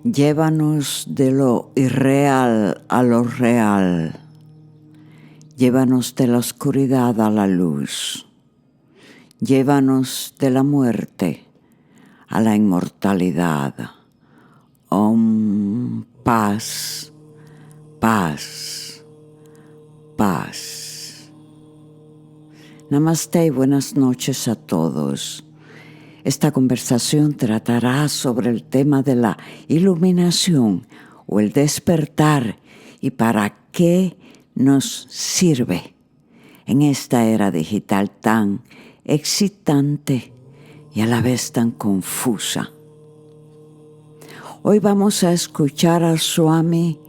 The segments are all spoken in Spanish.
Llévanos de lo irreal a lo real. Llévanos de la oscuridad a la luz. Llévanos de la muerte a la inmortalidad. Om, paz, paz, paz. Namaste y buenas noches a todos. Esta conversación tratará sobre el tema de la iluminación o el despertar y para qué nos sirve en esta era digital tan excitante y a la vez tan confusa. Hoy vamos a escuchar a Swami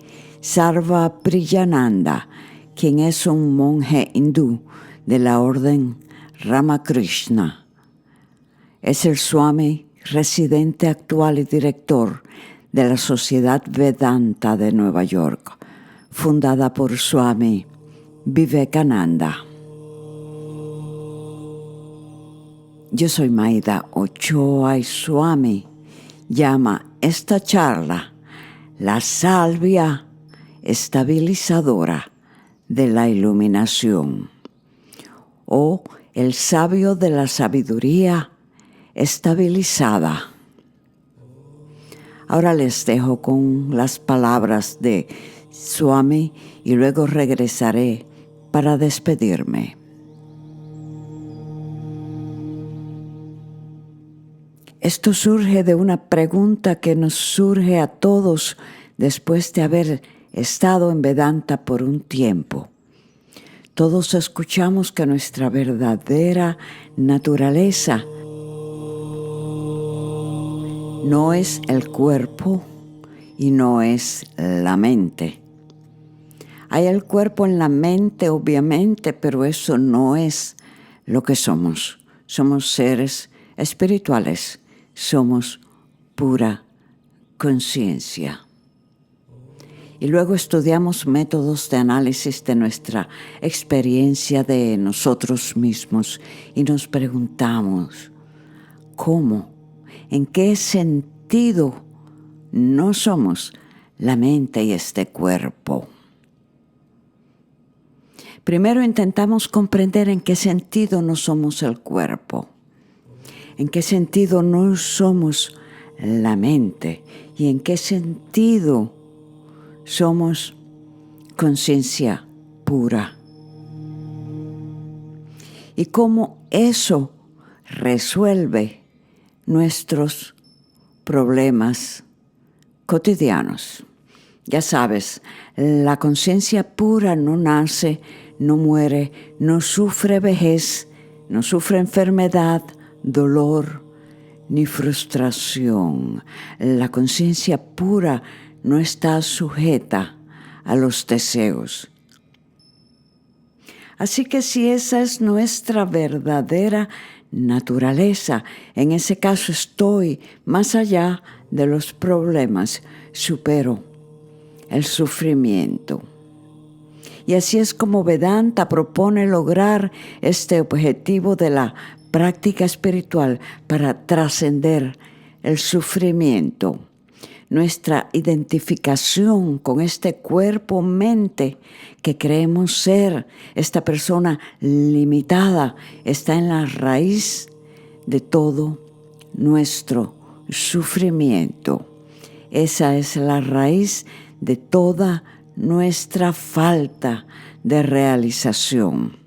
Sarva Priyananda, quien es un monje hindú de la orden Ramakrishna. Es el Swami residente actual y director de la Sociedad Vedanta de Nueva York, fundada por Swami Vivekananda. Yo soy Maida Ochoa y Swami llama esta charla la salvia estabilizadora de la iluminación o el sabio de la sabiduría estabilizada. Ahora les dejo con las palabras de Swami y luego regresaré para despedirme. Esto surge de una pregunta que nos surge a todos después de haber estado en Vedanta por un tiempo. Todos escuchamos que nuestra verdadera naturaleza no es el cuerpo y no es la mente. Hay el cuerpo en la mente, obviamente, pero eso no es lo que somos. Somos seres espirituales, somos pura conciencia. Y luego estudiamos métodos de análisis de nuestra experiencia de nosotros mismos y nos preguntamos, ¿cómo? ¿En qué sentido no somos la mente y este cuerpo? Primero intentamos comprender en qué sentido no somos el cuerpo, en qué sentido no somos la mente y en qué sentido somos conciencia pura. Y cómo eso resuelve nuestros problemas cotidianos. Ya sabes, la conciencia pura no nace, no muere, no sufre vejez, no sufre enfermedad, dolor ni frustración. La conciencia pura no está sujeta a los deseos. Así que si esa es nuestra verdadera naturaleza, en ese caso estoy más allá de los problemas, supero el sufrimiento. Y así es como Vedanta propone lograr este objetivo de la práctica espiritual para trascender el sufrimiento. Nuestra identificación con este cuerpo-mente que creemos ser, esta persona limitada, está en la raíz de todo nuestro sufrimiento. Esa es la raíz de toda nuestra falta de realización.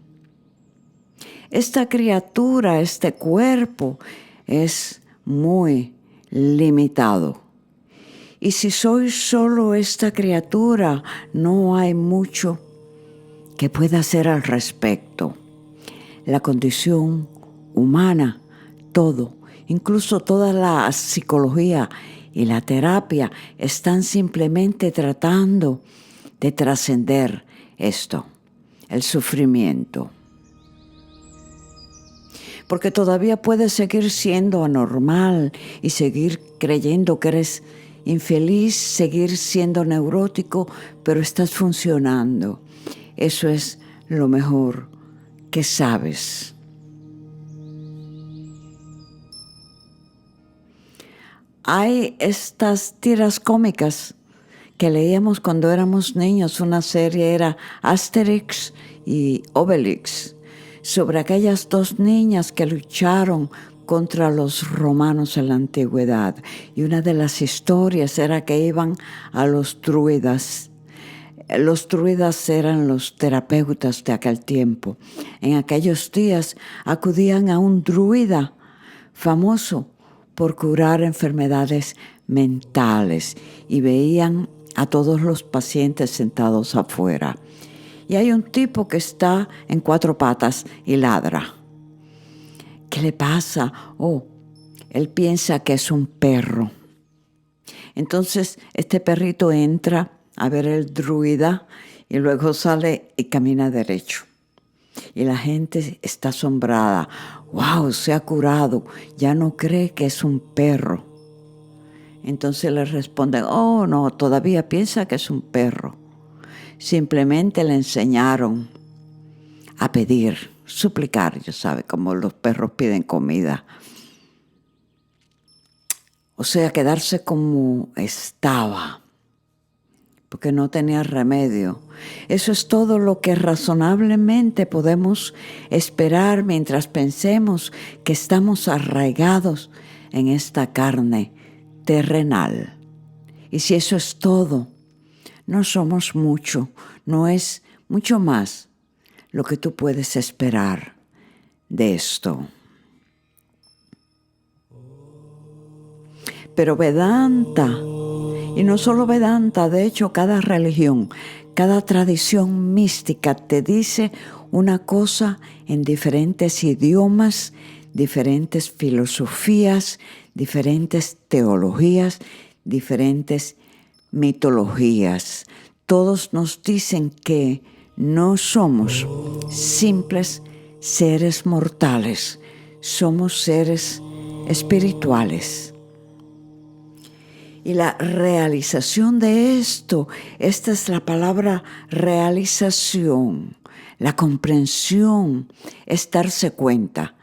Esta criatura, este cuerpo, es muy limitado. Y si soy solo esta criatura, no hay mucho que pueda hacer al respecto. La condición humana, todo, incluso toda la psicología y la terapia, están simplemente tratando de trascender esto, el sufrimiento. Porque todavía puedes seguir siendo anormal y seguir creyendo que eres infeliz, seguir siendo neurótico, pero estás funcionando. Eso es lo mejor que sabes. Hay estas tiras cómicas que leíamos cuando éramos niños. Una serie era Asterix y Obelix, sobre aquellas dos niñas que lucharon contra los romanos en la antigüedad. Y una de las historias era que iban a los druidas. Los druidas eran los terapeutas de aquel tiempo. En aquellos días acudían a un druida famoso por curar enfermedades mentales y veían a todos los pacientes sentados afuera. Y hay un tipo que está en 4 patas y ladra. ¿Qué le pasa? Oh, él piensa que es un perro. Entonces este perrito entra a ver el druida y luego sale y camina derecho. Y la gente está asombrada. ¡Wow! Se ha curado. Ya no cree que es un perro. Entonces le responden, oh no, todavía piensa que es un perro. Simplemente le enseñaron a pedir, suplicar, ya sabe, como los perros piden comida. O sea, quedarse como estaba, porque no tenía remedio. Eso es todo lo que razonablemente podemos esperar mientras pensemos que estamos arraigados en esta carne terrenal. Y si eso es todo, no somos mucho, no es mucho más lo que tú puedes esperar de esto. Pero Vedanta, y no solo Vedanta, de hecho cada religión, cada tradición mística te dice una cosa en diferentes idiomas, diferentes filosofías, diferentes teologías, diferentes mitologías. Todos nos dicen que no somos simples seres mortales, somos seres espirituales. Y la realización de esto, esta es la palabra realización, la comprensión, es darse cuenta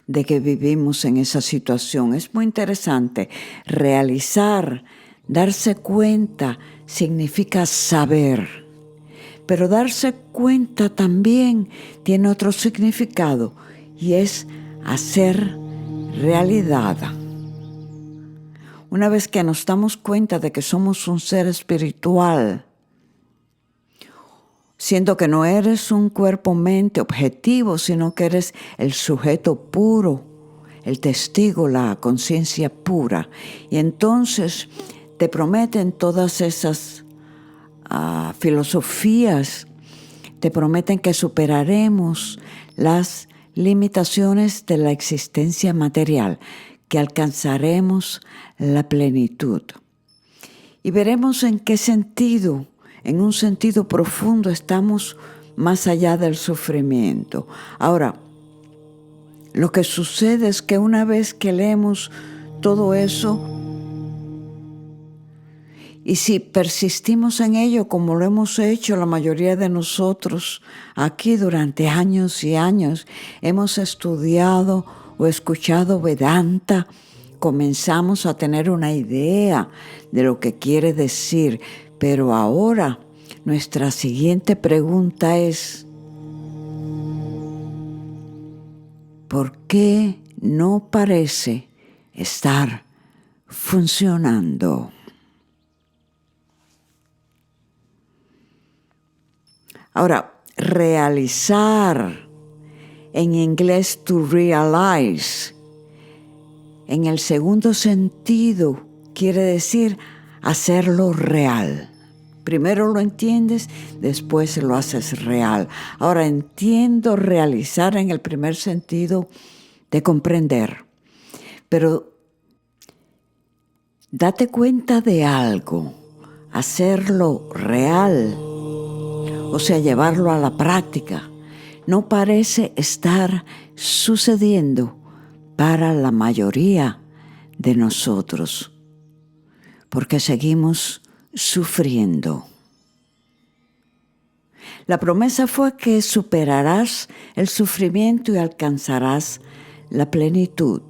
de que vivimos en esa situación. Es muy interesante. Realizar, darse cuenta, significa saber. Pero darse cuenta también tiene otro significado y es hacer realidad. Una vez que nos damos cuenta de que somos un ser espiritual, siendo que no eres un cuerpo-mente objetivo, sino que eres el sujeto puro, el testigo, la conciencia pura. Y entonces te prometen todas esas filosofías, te prometen que superaremos las limitaciones de la existencia material, que alcanzaremos la plenitud. Y veremos en qué sentido, en un sentido profundo, estamos más allá del sufrimiento. Ahora, lo que sucede es que una vez que leemos todo eso, y si persistimos en ello como lo hemos hecho la mayoría de nosotros aquí durante años y años, hemos estudiado o escuchado Vedanta, comenzamos a tener una idea de lo que quiere decir, pero ahora nuestra siguiente pregunta es, ¿por qué no parece estar funcionando? Ahora, realizar, en inglés to realize, en el segundo sentido quiere decir hacerlo real. Primero lo entiendes, después lo haces real. Ahora entiendo realizar en el primer sentido de comprender, pero date cuenta de algo, hacerlo real, o sea, llevarlo a la práctica, no parece estar sucediendo para la mayoría de nosotros, porque seguimos sufriendo. La promesa fue que superarás el sufrimiento y alcanzarás la plenitud.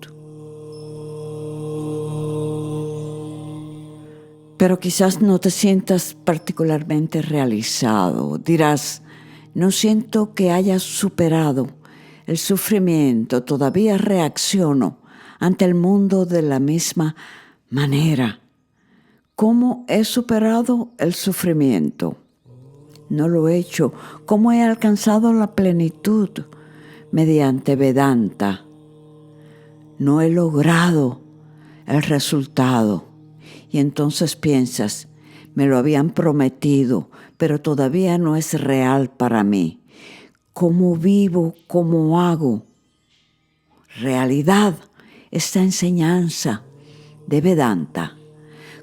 Pero quizás no te sientas particularmente realizado. Dirás, no siento que hayas superado el sufrimiento, todavía reacciono ante el mundo de la misma manera. ¿Cómo he superado el sufrimiento? No lo he hecho. ¿Cómo he alcanzado la plenitud? Mediante Vedanta. No he logrado el resultado. Y entonces piensas, me lo habían prometido, pero todavía no es real para mí. ¿Cómo vivo? ¿Cómo hago? Realidad, esta enseñanza de Vedanta.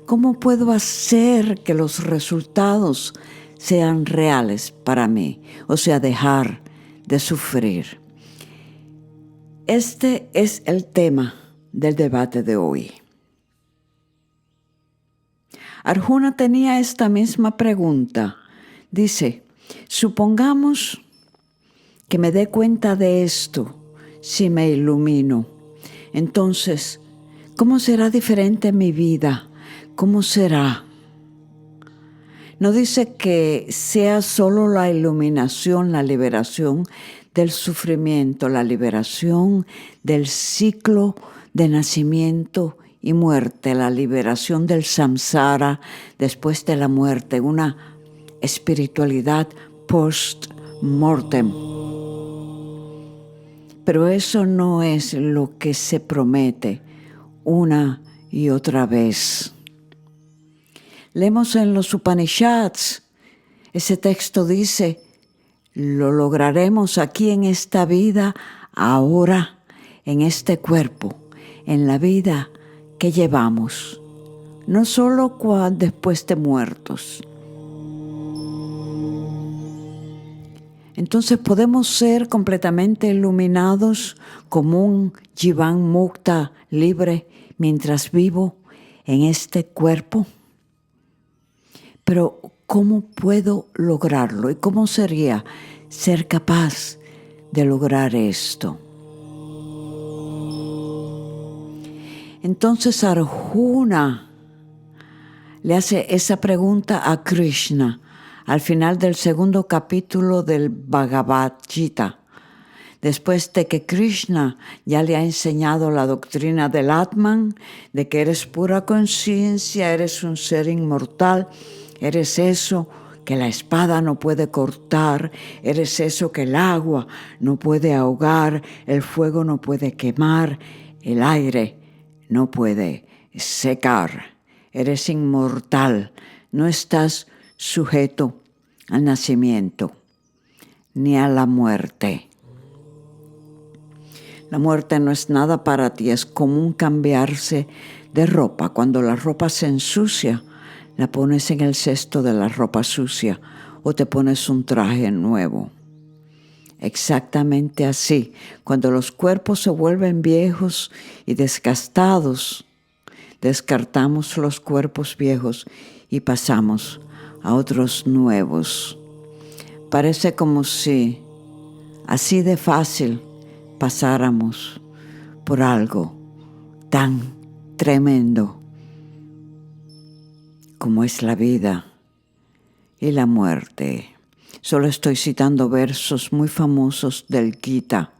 ¿Cómo puedo hacer que los resultados sean reales para mí? O sea, dejar de sufrir. Este es el tema del debate de hoy. Arjuna tenía esta misma pregunta. Dice, supongamos que me dé cuenta de esto, si me ilumino. Entonces, ¿cómo será diferente mi vida? ¿Cómo será? No dice que sea solo la iluminación, la liberación del sufrimiento, la liberación del ciclo de nacimiento y muerte, la liberación del samsara después de la muerte, una espiritualidad post-mortem. Pero eso no es lo que se promete una y otra vez. Leemos en los Upanishads, ese texto dice, lo lograremos aquí en esta vida, ahora, en este cuerpo, en la vida que llevamos, no solo después de muertos. Entonces podemos ser completamente iluminados como un Jivan Mukta libre mientras vivo en este cuerpo. Pero ¿cómo puedo lograrlo? ¿Y cómo sería ser capaz de lograr esto? Entonces Arjuna le hace esa pregunta a Krishna al final del segundo capítulo del Bhagavad Gita. Después de que Krishna ya le ha enseñado la doctrina del Atman, de que eres pura conciencia, eres un ser inmortal, eres eso que la espada no puede cortar, eres eso que el agua no puede ahogar, el fuego no puede quemar, el aire no puede secar. Eres inmortal, no estás sujeto al nacimiento ni a la muerte. La muerte no es nada para ti, es común cambiarse de ropa. Cuando la ropa se ensucia, la pones en el cesto de la ropa sucia o te pones un traje nuevo. Exactamente así, cuando los cuerpos se vuelven viejos y desgastados, descartamos los cuerpos viejos y pasamos a otros nuevos. Parece como si así de fácil pasáramos por algo tan tremendo como es la vida y la muerte. Solo estoy citando versos muy famosos del Gita.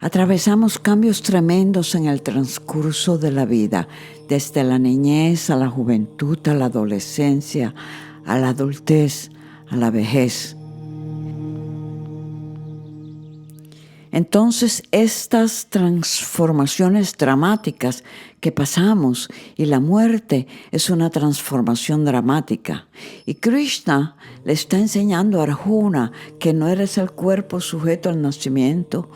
Atravesamos cambios tremendos en el transcurso de la vida, desde la niñez a la juventud, a la adolescencia, a la adultez, a la vejez. Entonces, estas transformaciones dramáticas que pasamos, y la muerte es una transformación dramática. Y Krishna le está enseñando a Arjuna que no eres el cuerpo sujeto al nacimiento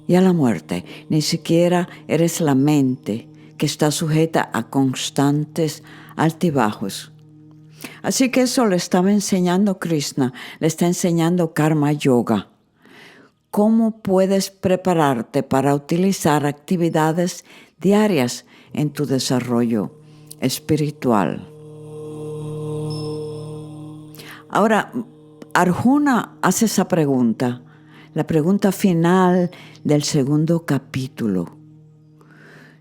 y a la muerte, ni siquiera eres la mente que está sujeta a constantes altibajos. Así que eso le estaba enseñando Krishna, le está enseñando Karma Yoga. ¿Cómo puedes prepararte para utilizar actividades diarias en tu desarrollo espiritual? Ahora, Arjuna hace esa pregunta, la pregunta final del segundo capítulo.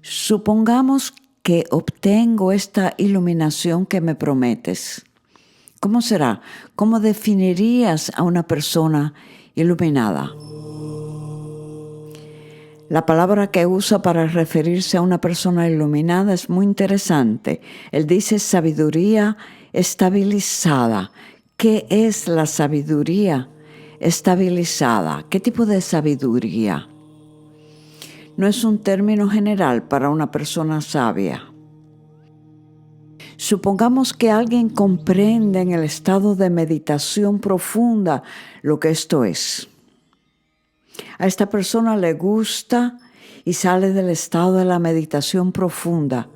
Supongamos que obtengo esta iluminación que me prometes. ¿Cómo será? ¿Cómo definirías a una persona iluminada? La palabra que usa para referirse a una persona iluminada es muy interesante. Él dice sabiduría estabilizada. ¿Qué es la sabiduría estabilizada? ¿Qué tipo de sabiduría? No es un término general para una persona sabia. Supongamos que alguien comprende en el estado de meditación profunda lo que esto es. A esta persona le gusta y sale del estado de la meditación profunda.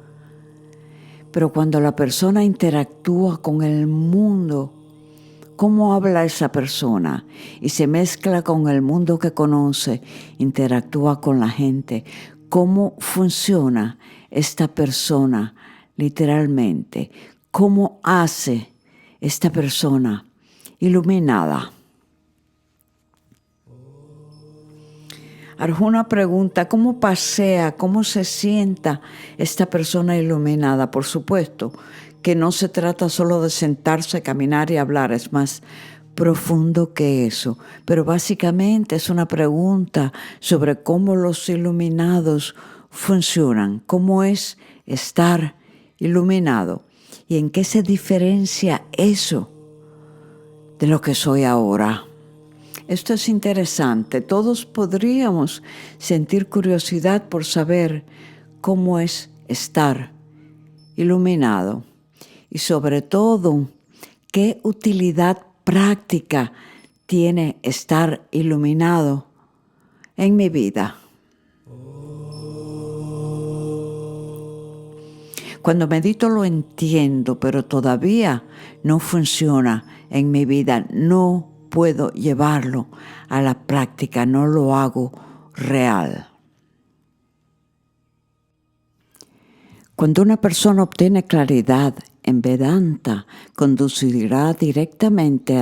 Pero cuando la persona interactúa con el mundo, ¿cómo habla esa persona? Y se mezcla con el mundo que conoce, interactúa con la gente. ¿Cómo funciona esta persona literalmente? ¿Cómo hace esta persona iluminada? Arjuna pregunta, ¿cómo pasea, cómo se sienta esta persona iluminada? Por supuesto que no se trata solo de sentarse, caminar y hablar, es más profundo que eso. Pero básicamente es una pregunta sobre cómo los iluminados funcionan, cómo es estar iluminado y en qué se diferencia eso de lo que soy ahora. Esto es interesante. Todos podríamos sentir curiosidad por saber cómo es estar iluminado y sobre todo qué utilidad práctica tiene estar iluminado en mi vida. Cuando medito lo entiendo, pero todavía no funciona en mi vida. No puedo llevarlo a la práctica, no lo hago real. Cuando una persona obtiene claridad en Vedanta, conducirá directamente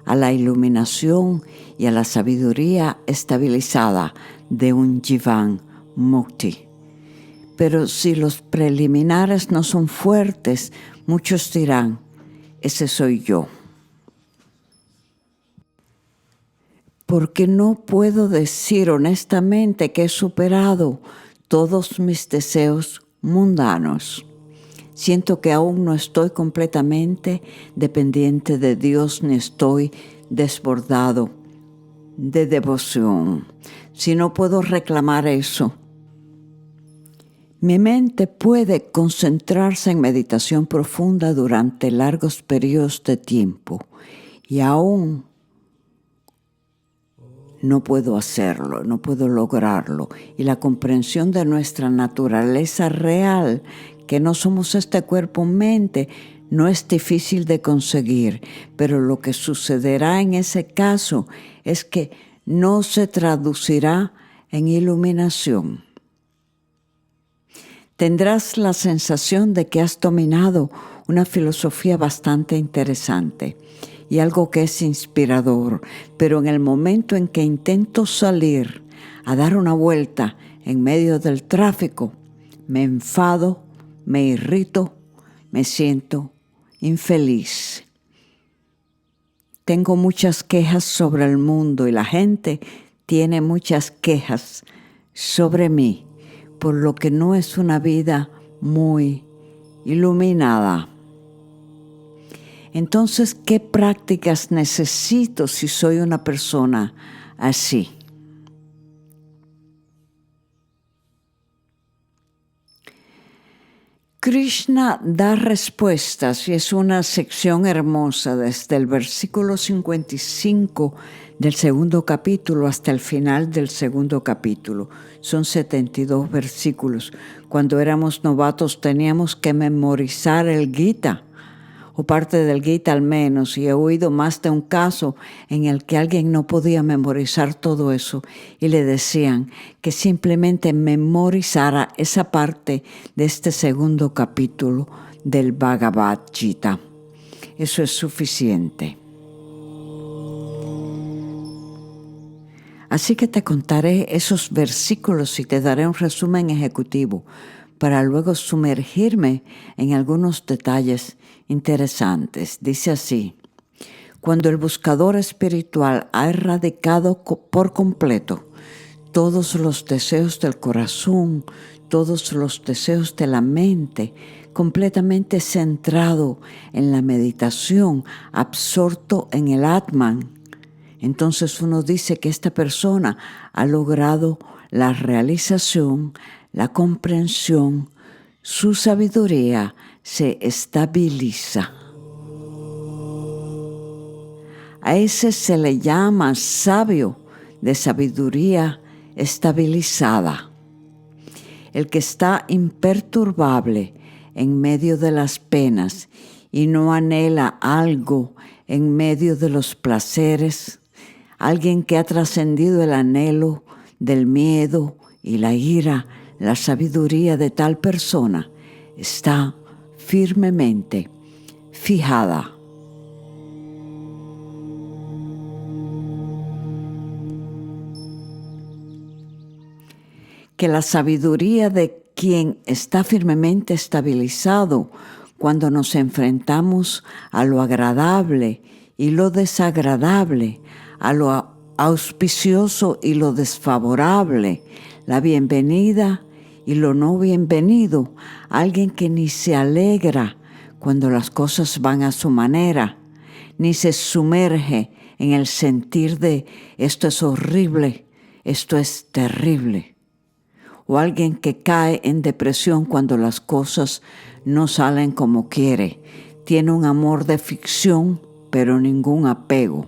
a la iluminación y a la sabiduría estabilizada de un Jivan Mukti. Pero si los preliminares no son fuertes, muchos dirán, ese soy yo. Porque no puedo decir honestamente que he superado todos mis deseos mundanos. Siento que aún no estoy completamente dependiente de Dios ni estoy desbordado de devoción. Si no puedo reclamar eso, mi mente puede concentrarse en meditación profunda durante largos periodos de tiempo y aún no puedo hacerlo, no puedo lograrlo. Y la comprensión de nuestra naturaleza real, que no somos este cuerpo-mente, no es difícil de conseguir. Pero lo que sucederá en ese caso es que no se traducirá en iluminación. Tendrás la sensación de que has dominado una filosofía bastante interesante y algo que es inspirador, pero en el momento en que intento salir a dar una vuelta en medio del tráfico, me enfado, me irrito, me siento infeliz. Tengo muchas quejas sobre el mundo y la gente tiene muchas quejas sobre mí, por lo que no es una vida muy iluminada. Entonces, ¿qué prácticas necesito si soy una persona así? Krishna da respuestas y es una sección hermosa desde el versículo 55 del segundo capítulo hasta el final del segundo capítulo. Son 72 versículos. Cuando éramos novatos teníamos que memorizar el Gita, o parte del Gita al menos, y he oído más de un caso en el que alguien no podía memorizar todo eso y le decían que simplemente memorizara esa parte de este segundo capítulo del Bhagavad Gita. Eso es suficiente. Así que te contaré esos versículos y te daré un resumen ejecutivo para luego sumergirme en algunos detalles interesantes. Dice así: cuando el buscador espiritual ha erradicado por completo todos los deseos del corazón, todos los deseos de la mente, completamente centrado en la meditación, absorto en el Atman, entonces uno dice que esta persona ha logrado la realización, la comprensión, su sabiduría se estabiliza. A ese se le llama sabio de sabiduría estabilizada. El que está imperturbable en medio de las penas y no anhela algo en medio de los placeres. Alguien que ha trascendido el anhelo del miedo y la ira. La sabiduría de tal persona está firmemente fijada. Que la sabiduría de quien está firmemente estabilizado cuando nos enfrentamos a lo agradable y lo desagradable, a lo auspicioso y lo desfavorable, la bienvenida y lo no bienvenido, alguien que ni se alegra cuando las cosas van a su manera, ni se sumerge en el sentir de esto es horrible, esto es terrible. O alguien que cae en depresión cuando las cosas no salen como quiere. Tiene un amor de ficción, pero ningún apego.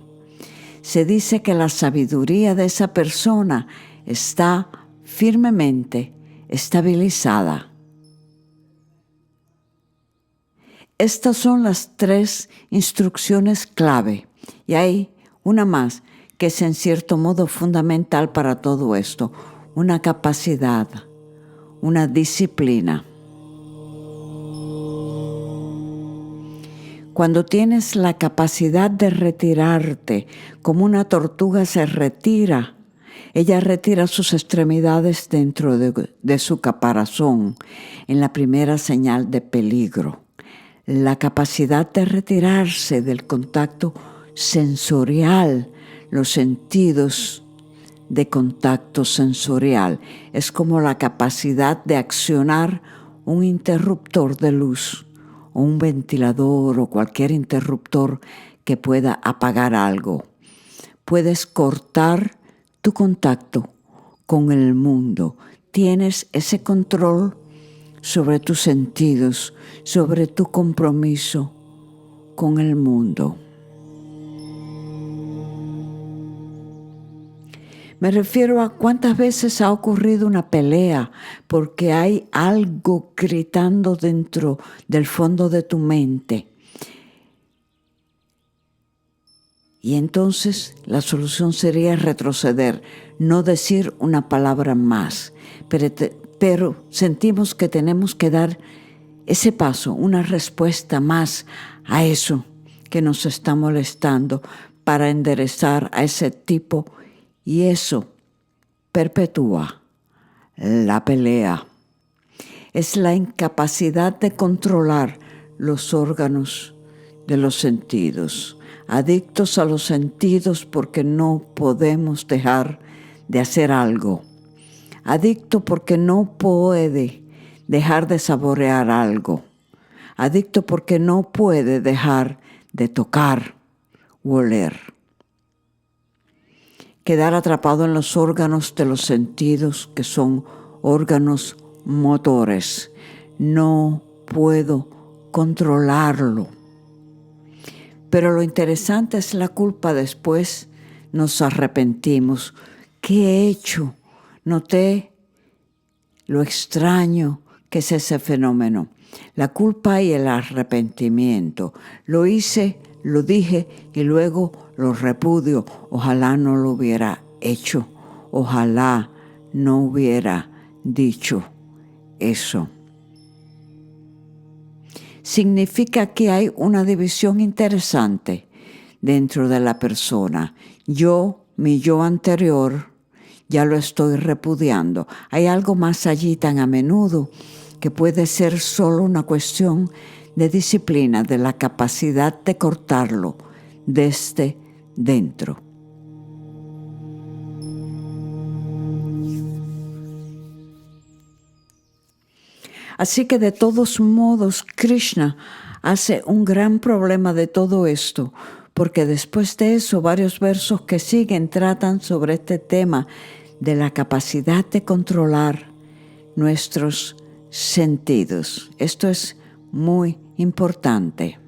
Se dice que la sabiduría de esa persona está firmemente estabilizada. Estas son las 3 instrucciones clave. Y hay una más que es en cierto modo fundamental para todo esto. Una capacidad, una disciplina. Cuando tienes la capacidad de retirarte, como una tortuga se retira, ella retira sus extremidades dentro de su caparazón, en la primera señal de peligro. La capacidad de retirarse del contacto sensorial, los sentidos de contacto sensorial. Es como la capacidad de accionar un interruptor de luz o un ventilador o cualquier interruptor que pueda apagar algo. Puedes cortar tu contacto con el mundo. Tienes ese control sobre tus sentidos, sobre tu compromiso con el mundo. Me refiero a cuántas veces ha ocurrido una pelea porque hay algo gritando dentro del fondo de tu mente. Y entonces la solución sería retroceder, no decir una palabra más. Pero sentimos que tenemos que dar ese paso, una respuesta más a eso que nos está molestando para enderezar a ese tipo. Y eso perpetúa la pelea. Es la incapacidad de controlar los órganos de los sentidos. Adictos a los sentidos porque no podemos dejar de hacer algo. Adicto porque no puede dejar de saborear algo. Adicto porque no puede dejar de tocar u oler. Quedar atrapado en los órganos de los sentidos, que son órganos motores. No puedo controlarlo. Pero lo interesante es la culpa. Después nos arrepentimos. ¿Qué he hecho? Noté lo extraño que es ese fenómeno. La culpa y el arrepentimiento. Lo hice, lo dije y luego lo repudio. Ojalá no lo hubiera hecho. Ojalá no hubiera dicho eso. significa que hay una división interesante dentro de la persona. Mi yo anterior, ya lo estoy repudiando. Hay algo más allí tan a menudo que puede ser solo una cuestión de disciplina, de la capacidad de cortarlo desde dentro. Así que de todos modos, Krishna hace un gran problema de todo esto, porque después de eso, varios versos que siguen tratan sobre este tema de la capacidad de controlar nuestros sentidos. Esto es muy importante.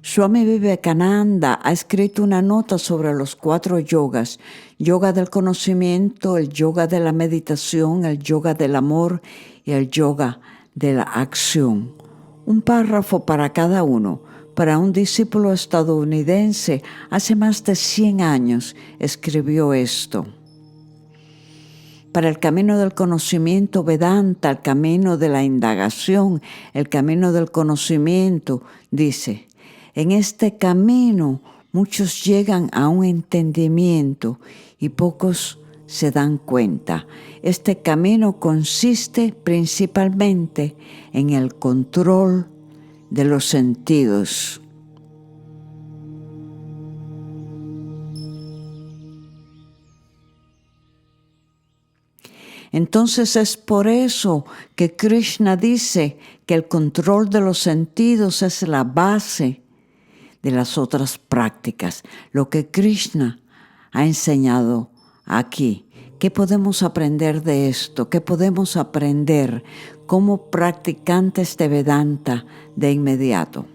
Swami Vivekananda ha escrito una nota sobre los 4 yogas: yoga del conocimiento, el yoga de la meditación, el yoga del amor y el yoga de la acción. Un párrafo para cada uno. Para un discípulo estadounidense, hace más de 100 años escribió esto. Para el camino del conocimiento Vedanta, el camino de la indagación, el camino del conocimiento, dice: en este camino muchos llegan a un entendimiento y pocos se dan cuenta. Este camino consiste principalmente en el control de los sentidos. Entonces es por eso que Krishna dice que el control de los sentidos es la base de las otras prácticas. Lo que Krishna ha enseñado aquí. ¿Qué podemos aprender de esto? ¿Qué podemos aprender como practicantes de Vedanta de inmediato?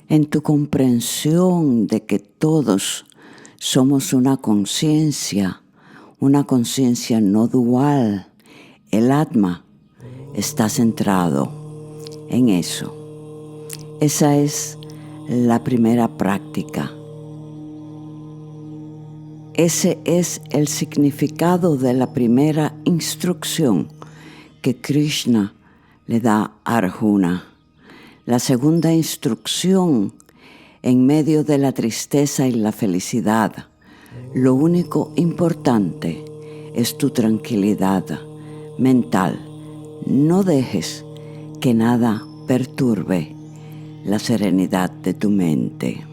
En tu comprensión de que todos somos una conciencia no dual, el Atma está centrado en eso. Esa es la primera práctica. Ese es el significado de la primera instrucción que Krishna le da a Arjuna. La segunda instrucción, en medio de la tristeza y la felicidad, lo único importante es tu tranquilidad mental. No dejes que nada perturbe la serenidad de tu mente.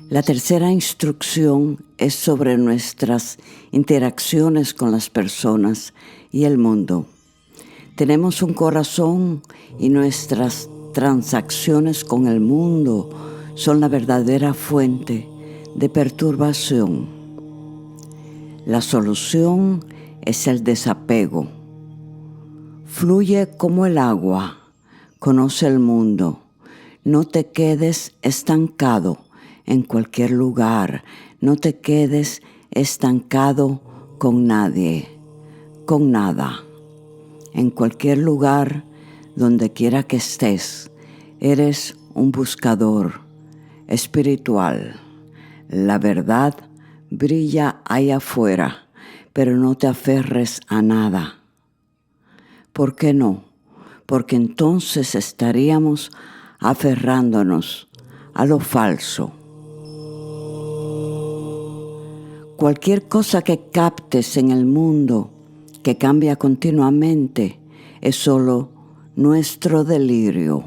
La tercera instrucción es sobre nuestras interacciones con las personas y el mundo. Tenemos un corazón y nuestras transacciones con el mundo son la verdadera fuente de perturbación. La solución es el desapego. Fluye como el agua, conoce el mundo. No te quedes estancado en cualquier lugar. No te quedes estancado con nadie, con nada. En cualquier lugar, donde quiera que estés, eres un buscador espiritual. La verdad brilla ahí afuera, pero no te aferres a nada. ¿Por qué no? Porque entonces estaríamos aferrándonos a lo falso. Cualquier cosa que captes en el mundo que cambia continuamente es solo nuestro delirio.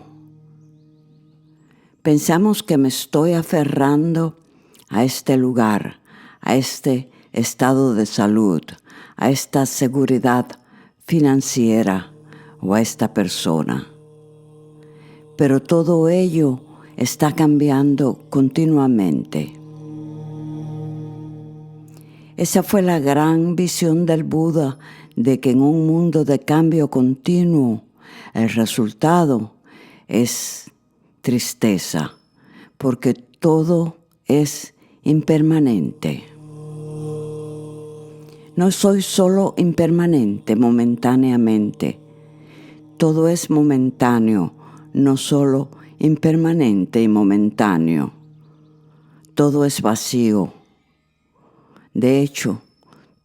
Pensamos que me estoy aferrando a este lugar, a este estado de salud, a esta seguridad financiera o a esta persona. Pero todo ello está cambiando continuamente. Esa fue la gran visión del Buda, de que en un mundo de cambio continuo, el resultado es tristeza, porque todo es impermanente. No soy solo impermanente momentáneamente. Todo es momentáneo, no solo impermanente y momentáneo. Todo es vacío. De hecho,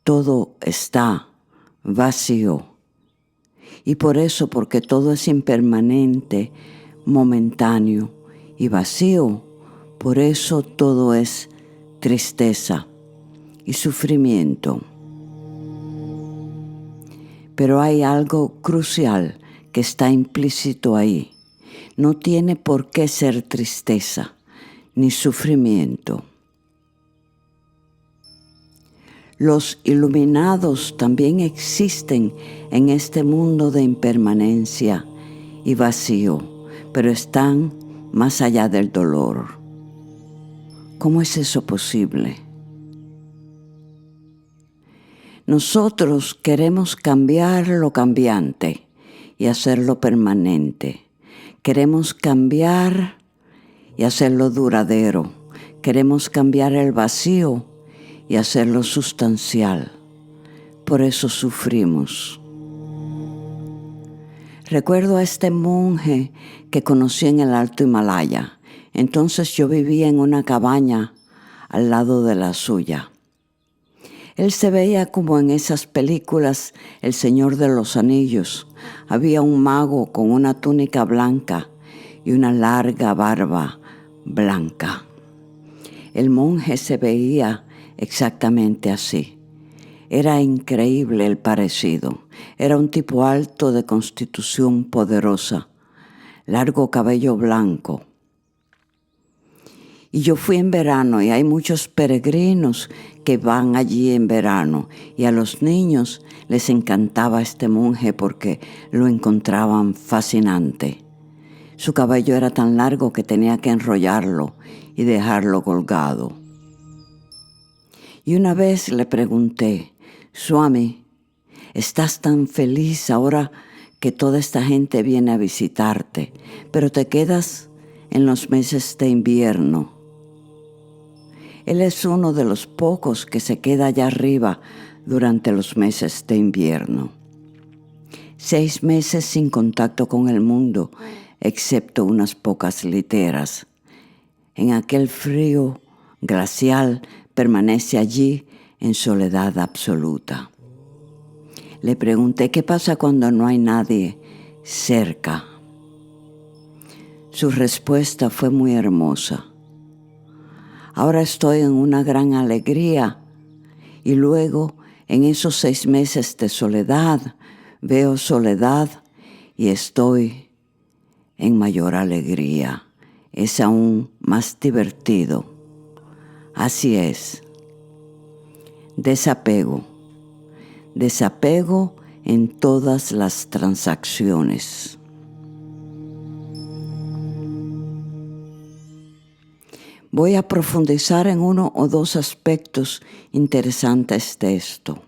todo está vacío. Y por eso, porque todo es impermanente, momentáneo y vacío, por eso todo es tristeza y sufrimiento. Pero hay algo crucial que está implícito ahí. No tiene por qué ser tristeza ni sufrimiento. Los iluminados también existen en este mundo de impermanencia y vacío, pero están más allá del dolor. ¿Cómo es eso posible? Nosotros queremos cambiar lo cambiante y hacerlo permanente. Queremos cambiar y hacerlo duradero. Queremos cambiar el vacío y hacerlo sustancial. Por eso sufrimos. Recuerdo a este monje que conocí en el Alto Himalaya. Entonces yo vivía en una cabaña al lado de la suya. Él se veía como en esas películas El Señor de los Anillos. Había un mago con una túnica blanca y una larga barba blanca. El monje se veía exactamente así. Era increíble el parecido. Era un tipo alto de constitución poderosa, largo cabello blanco. Y yo fui en verano y hay muchos peregrinos que van allí en verano. Y a los niños les encantaba este monje porque lo encontraban fascinante. Su cabello era tan largo que tenía que enrollarlo y dejarlo colgado. Y una vez le pregunté, Swami, ¿estás tan feliz ahora que toda esta gente viene a visitarte, pero te quedas en los meses de invierno? Él es uno de los pocos que se queda allá arriba durante los meses de invierno. 6 meses sin contacto con el mundo, excepto unas pocas literas. En aquel frío glacial permanece allí en soledad absoluta. Le pregunté qué pasa cuando no hay nadie cerca. Su respuesta fue muy hermosa. Ahora estoy en una gran alegría y luego en esos 6 meses de soledad veo soledad y estoy en mayor alegría. Es aún más divertido. Así es. Desapego. Desapego en todas las transacciones. Voy a profundizar en 1 o 2 aspectos interesantes de esto.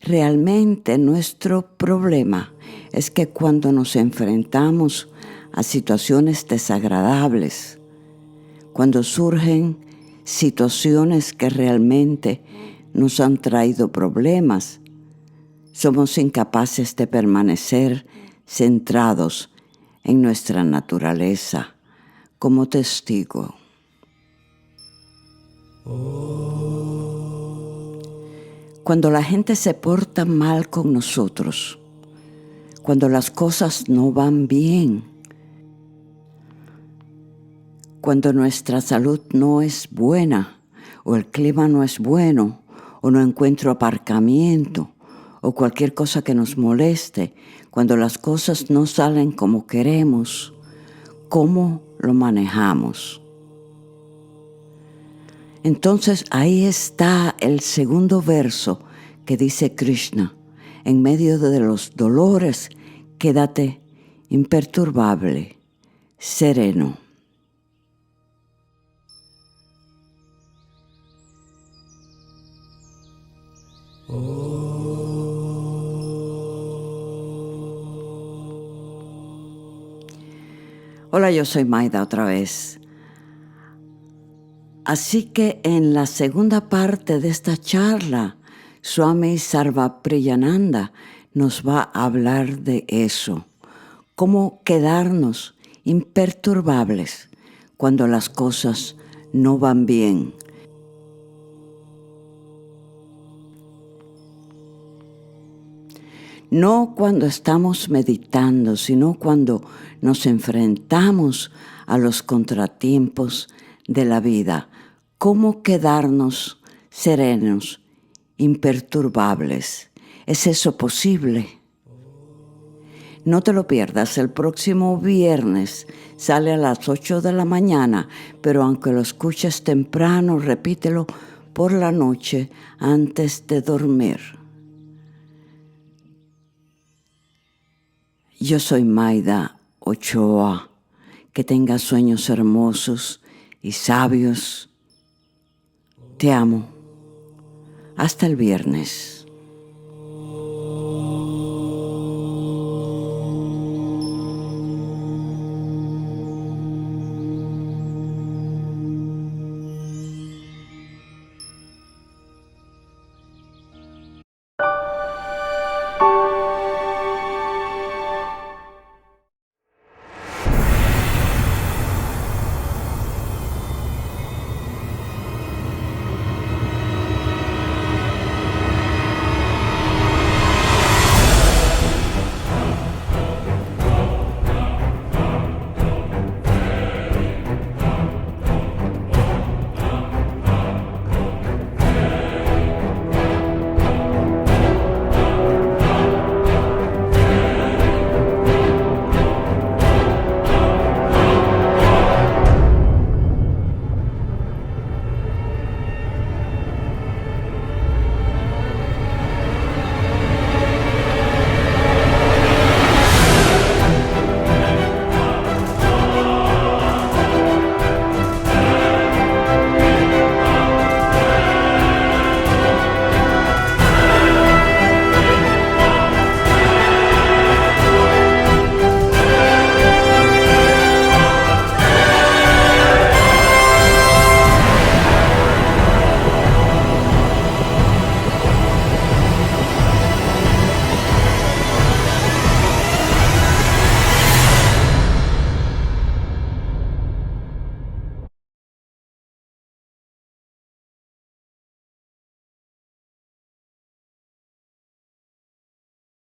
Realmente nuestro problema es que cuando nos enfrentamos a situaciones desagradables, cuando surgen situaciones que realmente nos han traído problemas, somos incapaces de permanecer centrados en nuestra naturaleza como testigo. Cuando la gente se porta mal con nosotros, cuando las cosas no van bien, cuando nuestra salud no es buena, o el clima no es bueno, o no encuentro aparcamiento, o cualquier cosa que nos moleste, cuando las cosas no salen como queremos, ¿cómo lo manejamos? Entonces ahí está el segundo verso que dice Krishna: en medio de los dolores, quédate imperturbable, sereno. Hola, yo soy Maida otra vez. Así que en la segunda parte de esta charla, Swami Sarvapriyananda nos va a hablar de eso, cómo quedarnos imperturbables cuando las cosas no van bien. No cuando estamos meditando, sino cuando nos enfrentamos a los contratiempos de la vida. ¿Cómo quedarnos serenos, imperturbables? ¿Es eso posible? No te lo pierdas, el próximo viernes sale a las 8 de la mañana, pero aunque lo escuches temprano, repítelo por la noche antes de dormir. Yo soy Mayda Ochoa. Que tengas sueños hermosos y sabios. Te amo. Hasta el viernes.